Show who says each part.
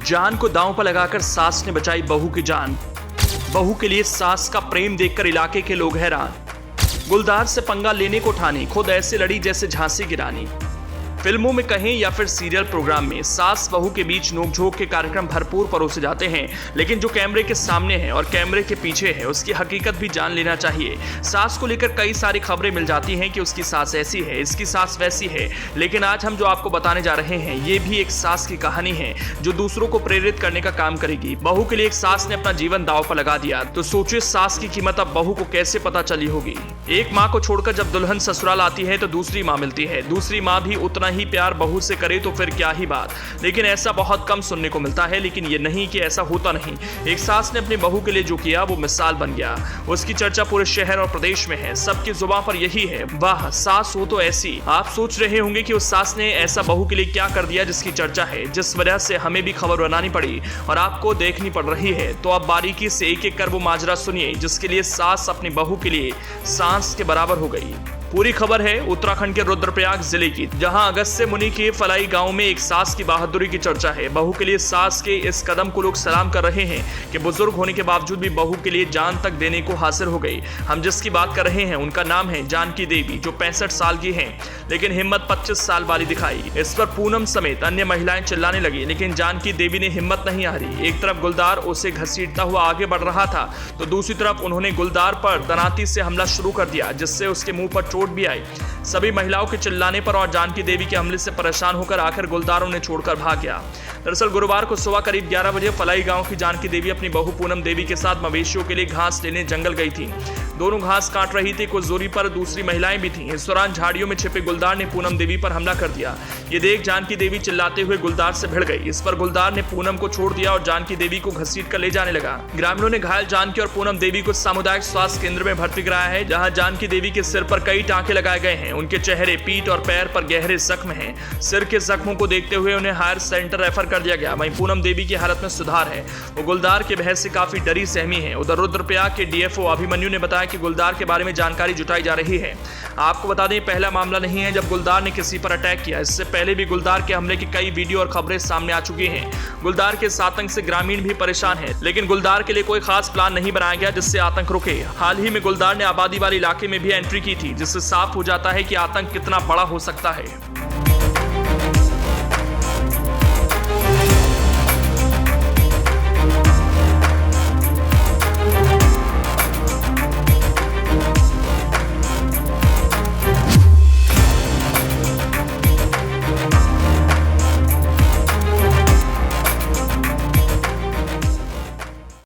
Speaker 1: जान को दांव पर लगाकर सास ने बचाई बहू की जान। बहू के लिए सास का प्रेम देखकर इलाके के लोग हैरान। गुलदार से पंगा लेने को ठानी, खुद ऐसे लड़ी जैसे झांसी की रानी। फिल्मों में कहें या फिर सीरियल प्रोग्राम में सास बहू के बीच नोकझोंक के कार्यक्रम भरपूर परोसे जाते हैं, लेकिन जो कैमरे के सामने है और कैमरे के पीछे है उसकी हकीकत भी जान लेना चाहिए। सास को लेकर कई सारी खबरें मिल जाती हैं कि उसकी सास ऐसी है, इसकी सास वैसी है, लेकिन आज हम जो आपको बताने जा रहे हैं ये भी एक सास की कहानी है जो दूसरों को प्रेरित करने का काम करेगी। बहू के लिए एक सास ने अपना जीवन दांव पर लगा दिया, तो सोचिए सास की कीमत अब बहू को कैसे पता चली होगी। एक माँ को छोड़कर जब दुल्हन ससुराल आती है तो दूसरी माँ मिलती है, दूसरी माँ भी उतना ही प्यार बहू से करे तो फिर क्या ही बात। लेकिन ऐसा बहुत कम सुनने को मिलता है, लेकिन ये नहीं कि ऐसा होता नहीं। एक सास ने अपनी बहू के लिए जो किया वो मिसाल बन गया। उसकी चर्चा पूरे शहर और प्रदेश में है, सबकी जुबान पर यही है, वाह सास हो तो ऐसी। आप सोच रहे होंगे कि उस सास ने ऐसा बहू के लिए क्या कर दिया जिसकी चर्चा है, जिस वजह से हमें भी खबर बनानी पड़ी और आपको देखनी पड़ रही है। तो आप बारीकी से एक एक कर वो माजरा सुनिए जिसके लिए सास अपनी बहू के लिए सांस के बराबर हो गई। पूरी खबर है उत्तराखंड के रुद्रप्रयाग जिले की, जहां अगस्त्य मुनि के फलाई गांव में एक सास की बहादुरी की चर्चा है। बहू के लिए सास के इस कदम को लोग सलाम कर रहे हैं कि बुजुर्ग होने के बावजूद भी बहू के लिए जान तक देने को हासिल हो गई। हम जिसकी बात कर रहे हैं उनका नाम है जानकी देवी, जो 65 साल की हैं, लेकिन हिम्मत 25 साल वाली दिखाई। इस पर पूनम समेत अन्य महिलाएं चिल्लाने लगी, लेकिन जानकी देवी ने हिम्मत नहीं हारी। एक तरफ गुलदार उसे घसीटता हुआ आगे बढ़ रहा था, तो दूसरी तरफ उन्होंने गुलदार पर दनाती से हमला शुरू कर दिया, जिससे उसके मुंह पर चोट भी आई। सभी महिलाओं के चिल्लाने पर और जानकी देवी के हमले से परेशान होकर आखिर गुलदार उन्हें छोड़कर भाग गया। दरअसल गुरुवार को सुबह करीब 11 बजे फलाई गांव की जानकी देवी अपनी बहू पूनम देवी के साथ मवेशियों के लिए घास लेने जंगल गई थी। दोनों घास काट रही थी, कुछ दूरी पर दूसरी महिलाएं भी थीं। इस दौरान झाड़ियों में छिपे गुलदार ने पूनम देवी पर हमला कर दिया। ये देख जानकी देवी चिल्लाते हुए गुलदार से भिड़ गई। इस पर गुलदार ने पूनम को छोड़ दिया और जानकी देवी को घसीट कर ले जाने लगा। ग्रामीणों ने घायल जानकी और पूनम देवी को सामुदायिक स्वास्थ्य केंद्र में भर्ती कराया है, जहां जानकी देवी के सिर पर कई टांके लगाए गए हैं। उनके चेहरे, पीठ और पैर पर गहरे जख्म हैं। सिर के जख्मों को देखते हुए उन्हें हायर सेंटर रेफर कर दिया गया। वहीं पूनम देवी की हालत में सुधार है, वो गुलदार के बहस से काफी डरी सहमी है। उधर रुद्रप्रयाग के डीएफओ अभिमन्यु ने बताया कि गुलदार के बारे में जानकारी जुटाई जा रही है। आपको बता दें पहला मामला नहीं है जब गुलदार ने किसी पर अटैक किया। इससे पहले भी गुलदार के हमले की कई वीडियो और खबरें सामने आ चुकी हैं। गुलदार के इस आतंक से ग्रामीण भी परेशान हैं, लेकिन गुलदार के लिए कोई खास प्लान नहीं बनाया गया जिससे आतंक रुके। हाल ही में गुलदार ने आबादी वाले इलाके में भी एंट्री की थी, जिससे साफ हो जाता है कि आतंक कितना बड़ा हो सकता है।